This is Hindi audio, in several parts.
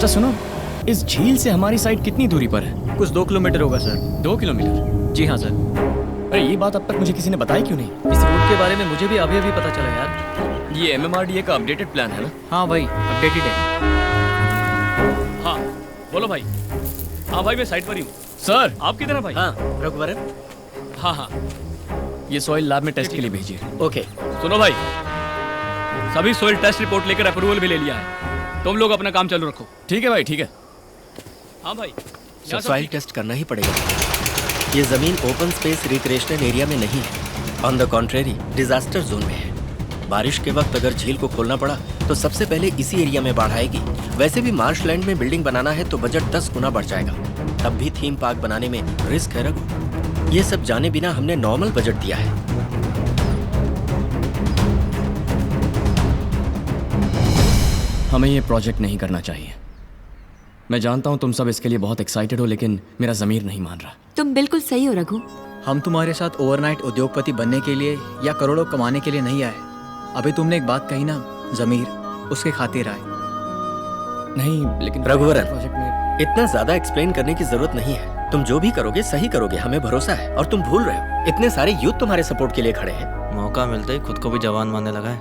अच्छा सुनो, इस झील से हमारी साइट कितनी दूरी पर है? कुछ 2 किलोमीटर होगा सर। 2 किलोमीटर? जी हाँ सर। अरे ये बात अब तक मुझे किसी ने बताई क्यों नहीं? इस रूट के बारे में मुझे भी अभी अभी पता चला यार। ये MMRDA का अपडेटेड प्लान है ना? हाँ भाई, अपडेटेड है। हाँ बोलो भाई। हाँ भाई मैं साइट पर ही हूँ। सर आप किधर हैं भाई? हाँ रघुवरन। हाँ हाँ ये सॉइल लैब में टेस्ट के लिए भेजिए। ओके। सुनो भाई, सभी सोइल टेस्ट रिपोर्ट लेकर अप्रूवल भी ले लिया है। तुम लोग अपना काम चालू रखो। ठीक है भाई, ठीक है। हाँ भाई सॉइल टेस्ट करना ही पड़ेगा। ये जमीन ओपन स्पेस रिक्रिएशनल एरिया में नहीं है, on the contrary disaster zone में है। बारिश के वक्त अगर झील को खोलना पड़ा तो सबसे पहले इसी एरिया में बाढ़ आएगी। वैसे भी मार्शलैंड में बिल्डिंग बनाना है तो बजट 10 गुना बढ़ जाएगा। तब भी थीम पार्क बनाने में रिस्क है रघु। ये सब जाने बिना हमने नॉर्मल बजट दिया है। हमें ये प्रोजेक्ट नहीं करना चाहिए। मैं जानता हूँ तुम सब इसके लिए बहुत एक्साइटेड हो, लेकिन मेरा ज़मीर नहीं मान रहा। तुम बिल्कुल सही हो रघु। हम तुम्हारे साथ ओवरनाइट उद्योगपति बनने के लिए या करोड़ों कमाने के लिए नहीं आए। अभी तुमने एक बात कही ना, जमीर, उसके खातिर आए। नहीं लेकिन रघुवरन, प्रोजेक्ट में इतना ज्यादा एक्सप्लेन करने की जरूरत नहीं है। तुम जो भी करोगे सही करोगे, हमें भरोसा है। और तुम भूल रहे हो, इतने सारे यूथ तुम्हारे सपोर्ट के लिए खड़े हैं। मौका मिलते ही खुद को भी जवान मानने लगा है।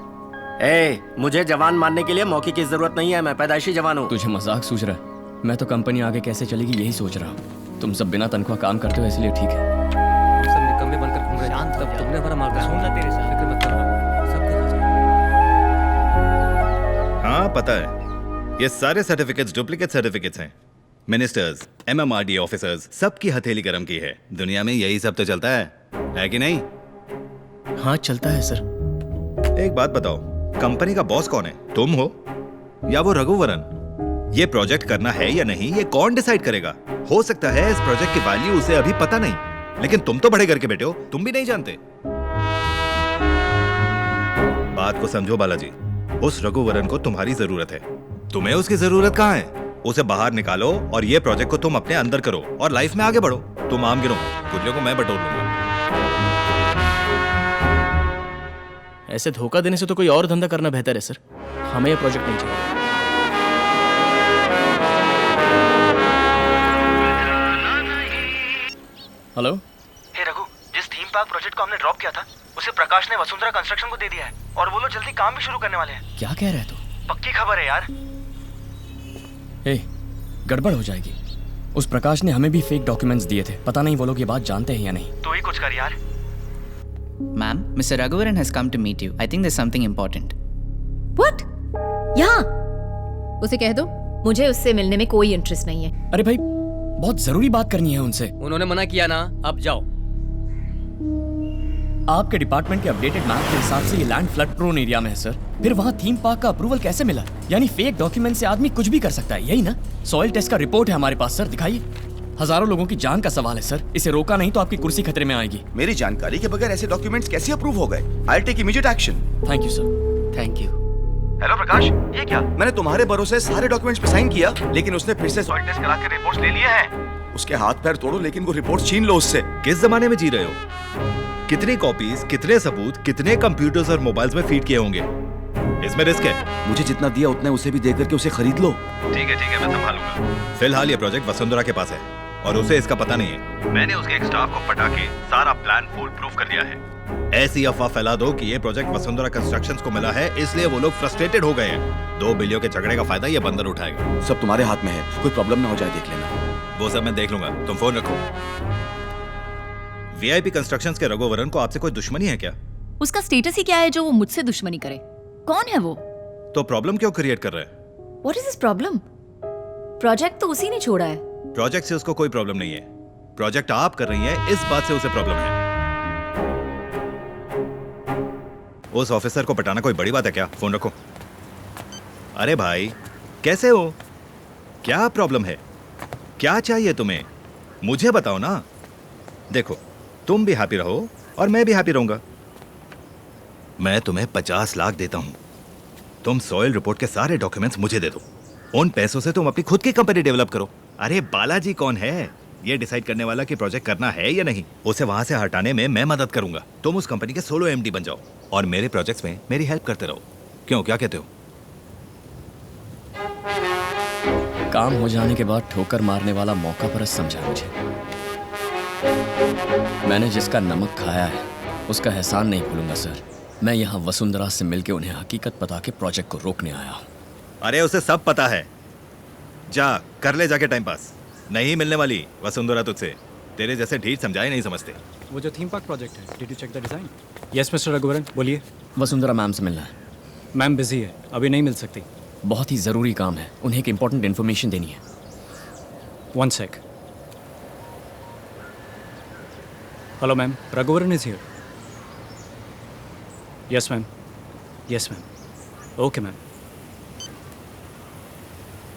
मुझे जवान मानने के लिए मौके की जरूरत नहीं है। मैं पैदाइशी जवान हूँ। तुझे मजाक सूझ रहा है? मैं तो कंपनी आगे कैसे चलेगी यही सोच रहा हूँ। तुम सब बिना तनख्वाह काम करते हो, इसलिए ठीक है। सब निकम्मे बनकर घूम रहे हैं। शांत तब तुमने हमारा मार्ग सुन ला तेरे साथ। फिक्र मत करो, सब देखा जाएगा। हाँ पता है, ये सारे सर्टिफिकेट्स डुप्लीकेट सर्टिफिकेट्स हैं। मिनिस्टर्स, MMRDA ऑफिसर्स, सबकी हथेली गरम की है। दुनिया में यही सब तो चलता है कि नहीं? हाँ चलता है सर। एक बात बताओ, कंपनी का बॉस कौन है? तुम हो या वो रघुवरन? ये प्रोजेक्ट करना है या नहीं, ये कौन डिसाइड करेगा? हो सकता है इस प्रोजेक्ट की वैल्यू उसे अभी पता नहीं, लेकिन तुम तो बड़े घर के बेटे हो, तुम भी नहीं जानते। बात को समझो बालाजी, उस रघुवरन को तुम्हारी जरूरत है। तुम्हें उसकी जरूरत कहाँ है? उसे बाहर निकालो और ये प्रोजेक्ट को तुम अपने अंदर करो और लाइफ में आगे बढ़ो। तुम आम गिनो, गुटलियों को मैं बटोर लूंगा। ऐसे धोखा देने से तो कोई और धंधा करना बेहतर है सर। हमें ये प्रोजेक्ट नहीं चाहिए। हेलो। हे रघु, जिस थीम पार्क प्रोजेक्ट को हमने ड्रॉप किया था, उसे प्रकाश ने वसुंधरा कंस्ट्रक्शन को दे दिया है और वो लोग जल्दी काम भी शुरू करने वाले हैं। क्या कह रहे हो तू? पक्की खबर है यार। गड़बड़ हो जाएगी। उस प्रकाश ने हमें भी फेक डॉक्यूमेंट्स दिए थे। पता नहीं वो लोग ये बात जानते हैं या नहीं। तो ही कुछ कर यार। Ma'am, Mr. Raghuvaran has come to meet you. I think there's something important. What? यहाँ? उसे कह दो मुझे उससे मिलने में कोई इंटरेस्ट नहीं है। अरे भाई, बहुत जरूरी बात करनी है उनसे। उन्होंने मना किया ना, अब जाओ। आपके डिपार्टमेंट के अपडेटेड मैप के हिसाब से ये लैंड फ्लड प्रोन एरिया में है सर। फिर वहाँ थीम पार्क का अप्रूवल कैसे मिला? यानी फेक डॉक्यूमेंट से आदमी कुछ भी कर सकता है, यही ना? सॉइल टेस्ट का रिपोर्ट है हमारे पास सर, दिखाइए। हजारों लोगों की जान का सवाल है सर। इसे रोका नहीं तो आपकी कुर्सी खतरे में आएगी। मेरी जानकारी के बगैर ऐसे डॉक्यूमेंट्स कैसे अप्रूव हो गए? I take immediate action. Thank you sir. Thank you. Hello Prakash, ये क्या? मैंने तुम्हारे भरोसे सारे डॉक्यूमेंट्स पे साइन किया, लेकिन उसने फिर से सॉइल टेस्ट करा के रिपोर्ट्स ले लिए हैं। उसके हाथ पैर तोड़ो, लेकिन वो रिपोर्ट्स छीन लो उससे। किस जमाने में जी रहे हो? कितनी कॉपीज, कितने सबूत, कितने कंप्यूटर्स और मोबाइल्स में फीड किए होंगे? इसमें रिस्क है। मुझे जितना दिया उतना उसे भी दे करके उसे खरीद लो। ठीक है, मैं संभालूंगा। फिलहाल ये प्रोजेक्ट वसुंधरा के पास है और उसे इसका पता नहीं है। मैंने उसके एक स्टाफ को पटा के सारा प्लान फुल प्रूफ कर दिया है। ऐसी अफवाह फैला दो कि ये प्रोजेक्ट वसुंधरा कंस्ट्रक्शंस को मिला है, इसलिए वो लोग फ्रस्ट्रेटेड हो गए हैं। 2 बिलियन के झगड़े का फायदा ये बंदर उठाएगा। सब तुम्हारे हाथ में है, कोई प्रॉब्लम ना हो जाए देख लेना। वो सब मैं देख लूंगा, तुम फोन रखो। VIP कंस्ट्रक्शंस के रघुवरन को आपसे कोई दुश्मनी है क्या? उसका स्टेटस ही क्या है जो वो मुझसे दुश्मनी करे? कौन है वो? तो प्रॉब्लम क्यों क्रिएट कर रहा है? What is this problem? Project तो उसी ने छोड़ा है। प्रोजेक्ट से उसको कोई प्रॉब्लम नहीं है। प्रोजेक्ट आप कर रही हैं, इस बात से उसे प्रॉब्लम है। उस ऑफिसर को पटाना कोई बड़ी बात है क्या? फोन रखो। अरे भाई, कैसे हो? क्या प्रॉब्लम है? क्या चाहिए तुम्हें? मुझे बताओ ना। देखो, तुम भी हैप्पी रहो और मैं भी हैप्पी रहूंगा। मैं तुम्हें 50 लाख देता हूं। तुम सॉइल रिपोर्ट के सारे डॉक्यूमेंट्स मुझे दे दो। उन पैसों से तुम अपनी खुद की कंपनी डेवलप करो। अरे बालाजी कौन है ये डिसाइड करने वाला कि प्रोजेक्ट करना है या नहीं? उसे वहां से हटाने में मैं मदद करूंगा। तुम उस कंपनी के सोलो MD बन जाओ और मेरे प्रोजेक्ट्स में मेरी हेल्प करते रहो। क्यों, क्या कहते हो? काम हो जाने के बाद ठोकर मारने वाला मौका परस्त समझा मुझे। मैंने जिसका नमक खाया है उसका एहसान नहीं भूलूंगा सर। मैं यहाँ वसुंधरा से मिलके उन्हें हकीकत बता के प्रोजेक्ट को रोकने आया हूँ। अरे उसे सब पता है, जा कर ले जाके टाइम पास। नहीं मिलने वाली वसुंधरा तुझसे, तेरे जैसे ढीठ समझाए नहीं समझते। वो जो थीम पार्क प्रोजेक्ट है, did you check the design? Yes mister Raghuvaran, बोलिए। वसुंधरा मैम से मिलना है। मैम बिजी है, अभी नहीं मिल सकती। बहुत ही ज़रूरी काम है, उन्हें एक इम्पोर्टेंट इन्फॉर्मेशन देनी है। 1 sec। Hello ma'am, Raghuvaran is here. Yes ma'am, yes ma'am, okay ma'am.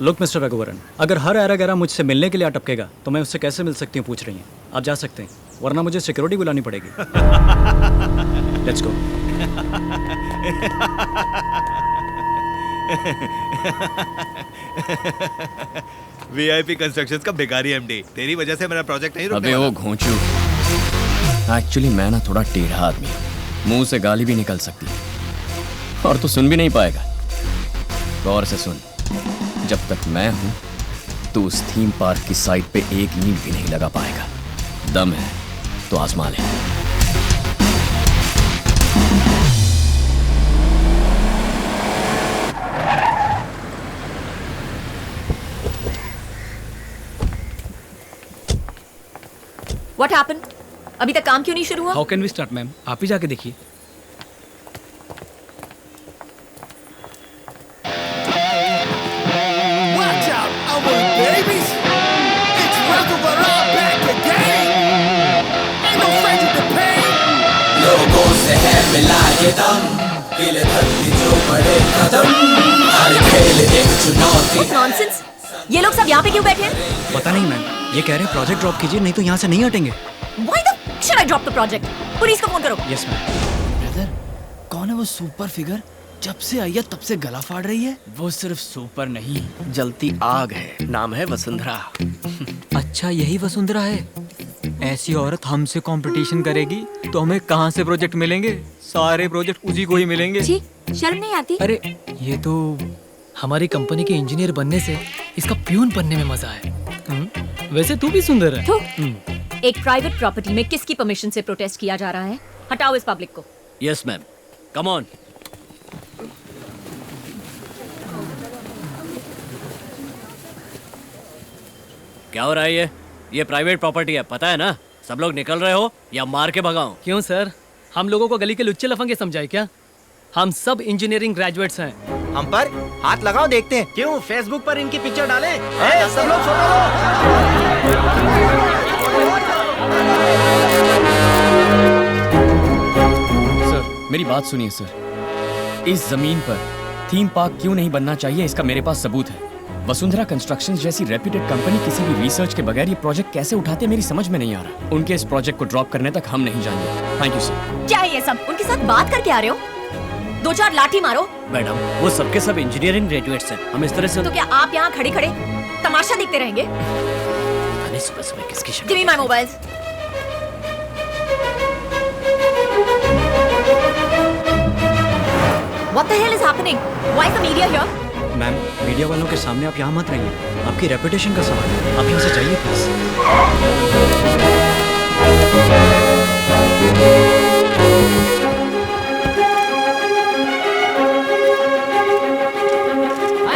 Look mister Raghuvaran, अगर हर ऐरा गैरा मुझसे मिलने के लिए अटकेगा तो मैं उससे कैसे मिल सकती हूँ पूछ रही हैं। आप जा सकते हैं, वरना मुझे सिक्योरिटी बुलानी पड़ेगी। Let's go. वीआईपी कंस्ट्रक्शंस का बेकारी एमडी, तेरी वजह से मेरा प्रोजेक्ट नहीं रुकने अबे वाला। वो घोंचू, एक्चुअली मैं ना थोड़ा टेढ़ा आदमी हूँ, मुंह से गाली भी निकल सकती है और तू सुन भी नहीं पाएगा। गौर से सुन, जब तक मैं हूँ तो उस थीम पार्क की साइड पे एक ईंट भी नहीं लगा पाएगा। दम है तो आजमा ले। What happened? अभी तक काम क्यों नहीं शुरू हुआ? How can we start ma'am? आप ही जाके देखिए। Watch out, our babies! It's Raghuvaram back again! Ain't no stranger to pain! लोगों से है मिला के दम, दिल धरती जो बड़े कदम, हर खेल एक चुनौती। What nonsense? ये लोग सब यहाँ पे क्यों बैठे हैं? पता नहीं मैम, ये कह रहे हैं प्रोजेक्ट ड्रॉप कीजिए नहीं तो यहाँ से नहीं हटेंगे। Why the should I drop the project? Police को फोन करो। Yes ma'am. ब्रदर, कौन है वो सुपर फिगर? जब से आई है तब से गला फाड़ रही है। वो सिर्फ सुपर नहीं, जलती आग है, नाम है वसुंधरा। अच्छा यही वसुंधरा है? ऐसी औरत हमसे कंपटीशन करेगी तो हमें कहाँ से प्रोजेक्ट मिलेंगे? सारे प्रोजेक्ट उसी को ही मिलेंगे। जी, शर्म नहीं आती? अरे ये तो हमारी कंपनी के इंजीनियर बनने से इसका प्यून बनने में मजा है। वैसे तू भी सुंदर है। एक प्राइवेट प्रॉपर्टी में किसकी परमिशन से प्रोटेस्ट किया जा रहा है? हटाओ इस पब्लिक को। Yes ma'am, come on. क्या हो रहा है ये प्राइवेट प्रॉपर्टी है, पता है ना? सब लोग निकल रहे हो या मार के भगाऊं? क्यों सर, हम लोगों को गली के लुच्चे लफंगे समझाए क्या? हम सब इंजीनियरिंग ग्रेजुएट्स हैं। हम पर हाथ लगाओ, देखते हैं। क्यों फेसबुक पर इनकी पिक्चर डालें? सब लोग फोटो लो। सर मेरी बात सुनिए सर, इस जमीन पर थीम पार्क क्यों नहीं बनना चाहिए इसका मेरे पास सबूत है। वसुंधरा कंस्ट्रक्शंस जैसी रेप्यूटेड कंपनी किसी भी रिसर्च के बगैर ये प्रोजेक्ट कैसे उठाते मेरी समझ में नहीं आ रहा। उनके इस प्रोजेक्ट को ड्रॉप करने तक हम नहीं जाएंगे। Thank you sir. क्या है ये सब? उनके साथ बात करके आ रहे हो? 2-4 लाठी मारो। मैडम, वो सबके सब इंजीनियरिंग ग्रेजुएट्स हैं, हम इस तरह से तो क्या आप यहाँ खड़े खड़े तमाशा देखते रहेंगे? सुबह सुबह किसकी शक्ल? Give me my mobiles. What the hell is happening? Why is the media here? Ma'am, media वालों के सामने आप यहाँ मत रहिए, आपकी रेपुटेशन का सवाल है, आप यहाँ से जाइए प्लीज।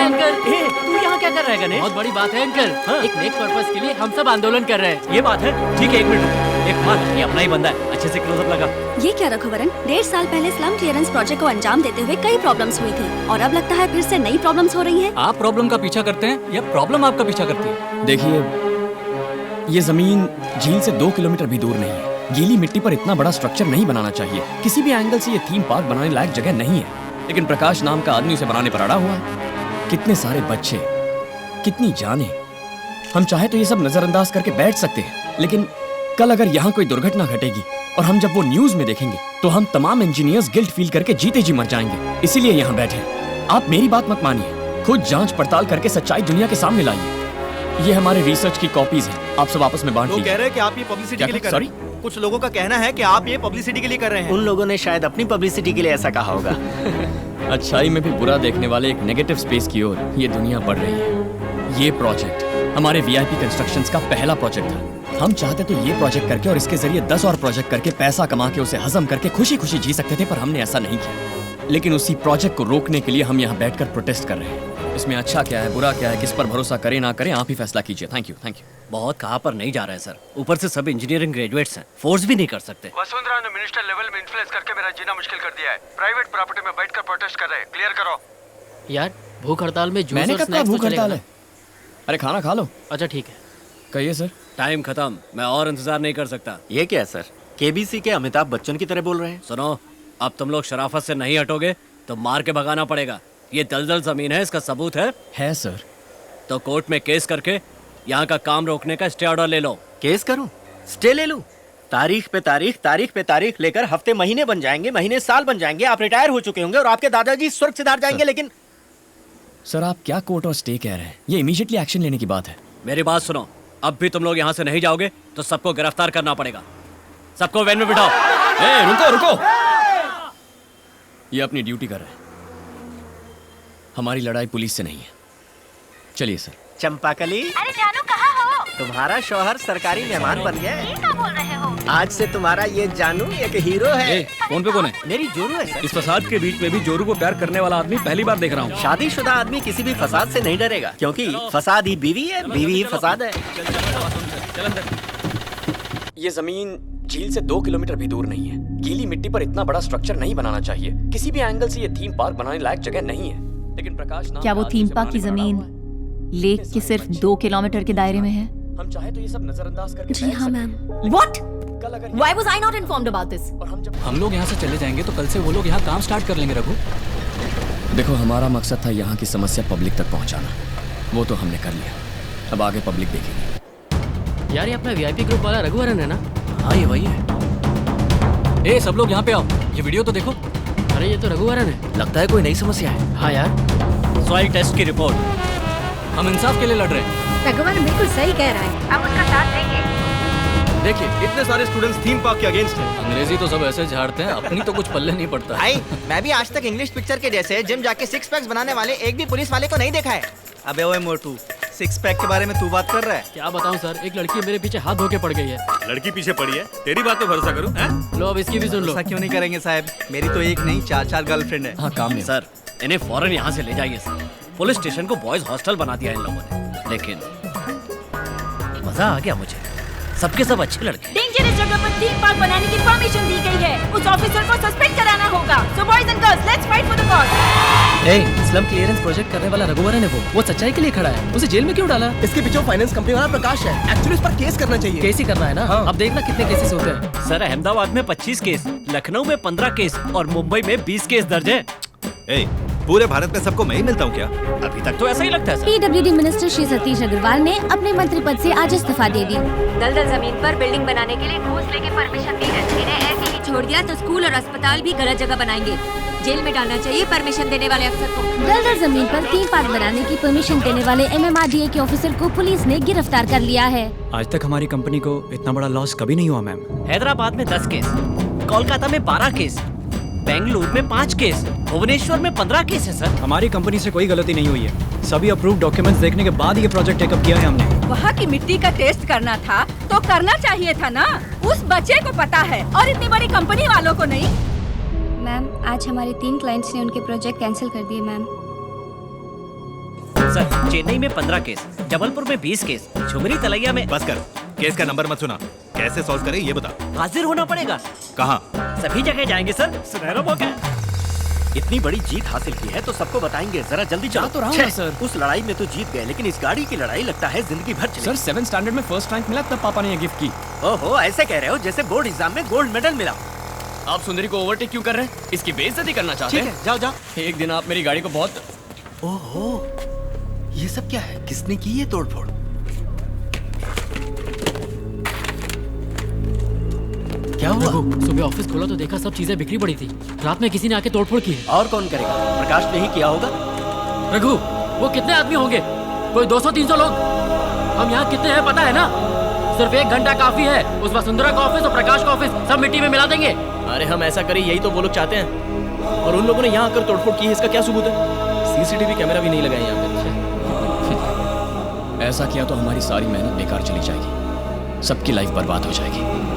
अंकल, तू यहाँ क्या कर रहा है गणेश? बहुत बड़ी बात है अंकल। एक नेक पर्पस के लिए हम सब आंदोलन कर रहे हैं। ये बात है? ठीक है, एक मिनट, एक बात, ये अपना ही बंदा है, अच्छे से क्लोजअप लगा। ये क्या रघुवरन, 1.5 साल पहले स्लम क्लियरेंस प्रोजेक्ट को अंजाम देते हुए कई प्रॉब्लम्स हुई थी और अब लगता है फिर से नई प्रॉब्लम्स हो रही हैं। आप प्रॉब्लम का पीछा करते हैं या प्रॉब्लम आपका पीछा करती है? देखिए, ये जमीन झील से 2 किलोमीटर भी दूर नहीं है। गीली मिट्टी पर इतना बड़ा स्ट्रक्चर नहीं बनाना चाहिए। किसी भी एंगल से ये थीम पार्क बनाने लायक जगह नहीं है, लेकिन प्रकाश नाम का आदमी उसे बनाने पर अड़ा हुआ है। कितने सारे बच्चे, कितनी जाने। हम चाहे तो ये सब नजरअंदाज करके बैठ सकते हैं, लेकिन कल अगर यहाँ कोई दुर्घटना घटेगी और हम जब वो न्यूज में देखेंगे तो हम तमाम इंजीनियर्स गिल्ट फील करके जीते जी मर जाएंगे। इसीलिए यहाँ बैठे। आप मेरी बात मत मानिए, खुद जांच पड़ताल करके सच्चाई दुनिया के सामने लाइए। ये हमारे रिसर्च की कॉपीज हैं, आप सब आपस में बांट लीजिए। लोग कह रहे हैं कि आप ये पब्लिसिटी के लिए कर रहे हैं। कुछ लोगों का कहना है कि आप ये पब्लिसिटी के लिए कर रहे हैं। उन लोगों ने शायद अपनी पब्लिसिटी के लिए ऐसा कहा होगा। अच्छाई में भी बुरा देखने वाले एक नेगेटिव स्पेस की ओर ये दुनिया बढ़ रही है। ये प्रोजेक्ट हमारे वीआईपी कंस्ट्रक्शंस का पहला प्रोजेक्ट था। हम चाहते तो ये प्रोजेक्ट करके और इसके जरिए 10 और प्रोजेक्ट करके पैसा कमा के उसे हजम करके खुशी खुशी जी सकते थे, पर हमने ऐसा नहीं किया। लेकिन उसी प्रोजेक्ट को रोकने के लिए हम यहाँ बैठकर प्रोटेस्ट कर रहे हैं। इसमें अच्छा क्या है, बुरा क्या है, किस पर भरोसा करें ना करें, आप ही फैसला कीजिए। Thank you. बहुत कहाँ पर नहीं जा रहा है सर, ऊपर से सब इंजीनियरिंग ग्रेजुएट्स हैं, फोर्स भी नहीं कर सकते। वसुंधरा ने मिनिस्टर लेवल में इन्फ्लुएंस करके मेरा जीना मुश्किल कर दिया है। प्राइवेट प्रॉपर्टी में बैठकर प्रोटेस्ट कर रहे हैं, क्लियर करो। यार भूख हड़ताल में जूस मैंने और कब कहा स्नैक्स तो भूख चलेगा हड़ताल ना? है? अरे खाना खा लो। अच्छा ठीक है। कहिए सर। टाइम खत्म, मैं और इंतजार नहीं कर सकता। ये क्या है सर, केबीसी के अमिताभ बच्चन की तरह बोल रहे हैं। सुनो, अब तुम लोग शराफत से नहीं हटोगे तो मार के भगाना पड़ेगा। ये दलदल जमीन है, इसका सबूत है सर। तो कोर्ट में केस करके यहाँ का काम रोकने का स्टे ऑर्डर ले लो। केस करूं, स्टे ले लूं? तारीख पे तारीख लेकर हफ्ते महीने बन जाएंगे, महीने साल बन जाएंगे। आप रिटायर हो चुके होंगे और आपके दादाजी स्वर्ग सिधार जाएंगे। लेकिन सर आप क्या कोर्ट और स्टे कह रहे हैं? ये इमीडिएटली एक्शन लेने की बात है। मेरी बात सुनो, अब भी तुम लोग यहाँ से नहीं जाओगे तो सबको गिरफ्तार करना पड़ेगा। सबको वैन में बिठाओ। रुको। ये अपनी ड्यूटी कर रहे हैं, हमारी लड़ाई पुलिस से नहीं है। चलिए सर। चंपाकली, अरे जानू कहाँ हो? तुम्हारा शौहर सरकारी मेहमान बन गया। ये क्या बोल रहे हो? आज से तुम्हारा ये जानू एक हीरो है। फोन पे कौन है? मेरी जोरू है सर। इस फसाद के बीच में भी जोरू को प्यार करने वाला आदमी पहली बार देख रहा हूँ। शादीशुदा आदमी किसी भी फसाद से नहीं डरेगा, क्योंकि फसाद ही बीवी है, बीवी ही फसाद है। ये जमीन झील से 2 किलोमीटर भी दूर नहीं है। गीली मिट्टी पर इतना बड़ा स्ट्रक्चर नहीं बनाना चाहिए। किसी भी एंगल से ये थीम पार्क बनाने लायक जगह नहीं है। लेकिन प्रकाश क्या वो थीम पार्क की जमीन लेक के सिर्फ 2 किलोमीटर के दायरे में है? हम चाहे तो ये सब नजरअंदाज करके जी हाँ ma'am. What? Why was I not informed about this? हम लोग यहाँ से चले जाएंगे तो कल से वो लोग यहाँ काम स्टार्ट कर लेंगे। रघु देखो, हमारा मकसद था यहाँ की समस्या पब्लिक तक पहुँचाना, वो तो हमने कर लिया। अब आगे पब्लिक देखेगी। यार ये अपना वीआईपी ग्रुप वाला रघुवरन है ना? हाँ ये वही है। सब लोग यहाँ पे आओ, ये वीडियो तो देखो। अरे ये तो रघुवरन है। लगता है कोई नई समस्या है। हाँ यार। सॉइल टेस्ट की रिपोर्ट। हम इंसाफ के लिए लड़ रहे हैं। रघुवरन बिल्कुल सही कह रहा है, आप उसका साथ देंगे? देखिए, इतने सारे स्टूडेंट्स थीम पार्क के अगेंस्ट हैं। अंग्रेजी तो सब ऐसे झाड़ते हैं, अपनी तो कुछ पल्ले नहीं पड़ता। भाई मैं भी आज तक इंग्लिश पिक्चर के जैसे जिम जाके 6 पैक्स बनाने वाले एक भी पुलिस वाले को नहीं देखा है। अबे ओए मोटू, 6 पैक के बारे में तू बात कर रहा है? क्या बताऊं सर, एक लड़की मेरे पीछे हाथ धो के पड़ गई है। लड़की पीछे पड़ी है, तेरी बात पे भरोसा करूं? हैं? लो अब इसकी भी सुन लो। ऐसा क्यों नहीं करेंगे साहब, मेरी तो एक नहीं 4 गर्लफ्रेंड है। हाँ काम में। सर इन्हें फौरन यहाँ से ले जाइए सर। पुलिस स्टेशन को बॉयज हॉस्टल बना दिया इन लोगों ने, लेकिन मजा आ गया मुझे। सबके सब अच्छे लड़के। डेंजरस जगह पर थीम पार्क बनाने की परमिशन दी गई है। उस ऑफिसर को सस्पेंड कराना होगा। So boys and girls, let's fight for the cause. Slum clearance project करने वाला रघुवरन है वो सच्चाई के लिए खड़ा है। उसे जेल में क्यों डाला? इसके पीछे फाइनेंस कंपनी वाला प्रकाश है। एक्चुअली इस पर केस करना चाहिए। केस ही करना है ना? अब देखना कितने केसेस होते हैं। सर अहमदाबाद में 25 केस, लखनऊ में 15 केस और मुंबई में 20 केस दर्ज है। पूरे भारत में सबको मैं ही मिलता हूँ क्या? अभी तक तो ऐसा ही लगता है sir. PWD minister Shri Satish Agarwal ने अपने मंत्री पद से आज इस्तीफा दे दी। दलदल जमीन पर बिल्डिंग बनाने के लिए घूस लेके परमिशन दी है। इन्हें ऐसे ही छोड़ दिया तो स्कूल और अस्पताल भी गलत जगह बनाएंगे। जेल में डालना चाहिए परमिशन देने वाले अफसर को। दलदल जमीन पर थीम पार्क बनाने की परमिशन देने वाले MMRDA के ऑफिसर को पुलिस ने गिरफ्तार कर लिया है। आज तक हमारी कंपनी को इतना बड़ा लॉस कभी नहीं हुआ मैम। हैदराबाद में 10 केस, कोलकाता में 12 केस, बेंगलुरु में 5 केस, भुवनेश्वर में 15 केस है सर। हमारी कंपनी से कोई गलती नहीं हुई है। सभी अप्रूव्ड डॉक्यूमेंट्स देखने के बाद ये प्रोजेक्ट टेकअप किया है हमने। वहाँ की मिट्टी का टेस्ट करना था तो करना चाहिए था ना। उस बच्चे को पता है और इतनी बड़ी कंपनी वालों को नहीं। मैम आज हमारे 3 क्लाइंट्स ने उनके प्रोजेक्ट कैंसिल कर दिए मैम। सर चेन्नई में 15 केस, जबलपुर में 20 केस, झुमरी तलैया में। बस कर, केस का नंबर मत सुना। कैसे सॉल्व करें ये बता। हाजिर होना पड़ेगा। कहाँ? सभी जगह जाएंगे सर, सुनहरा मौका है। इतनी बड़ी जीत हासिल की है तो सबको बताएंगे। जरा जल्दी चलो। तो रहा हूँ सर। उस लड़ाई में तो जीत गए, लेकिन इस गाड़ी की लड़ाई लगता है जिंदगी भर चलेगी। सर 7th स्टैंडर्ड में फर्स्ट रैंक मिला तब पापा ने ये गिफ्ट की। ओहो, ऐसे कह रहे हो जैसे बोर्ड एग्जाम में गोल्ड मेडल मिला। आप सुंदरी को ओवरटेक क्यों कर रहे हैं? इसकी बेइज्जती करना चाहते हैं? ठीक है, जाओ जाओ। एक दिन आप मेरी गाड़ी को बहुत। ओहो, ये सब क्या है? किसने की ये तोड़फोड़? क्या हुआ? सुबह ऑफिस खोला तो देखा सब चीजें बिखरी पड़ी थी। रात में किसी ने आके तोड़फोड़ की है। और कौन करेगा? प्रकाश ने ही किया होगा। रघु, वो कितने आदमी होंगे? कोई 200-300 लोग। हम यहाँ कितने हैं पता है ना? सिर्फ 1 घंटा काफी है। उस वसुंधरा का ऑफिस और प्रकाश का ऑफिस सब मिट्टी में मिला देंगे। अरे हम ऐसा करें, यही तो वो लोग चाहते हैं। और उन लोगों ने यहाँ आकर तोड़फोड़ की है, इसका क्या सबूत है? CCTV कैमरा भी नहीं लगाया यहाँ पे। ऐसा किया तो हमारी सारी मेहनत बेकार चली जाएगी, सबकी लाइफ बर्बाद हो जाएगी।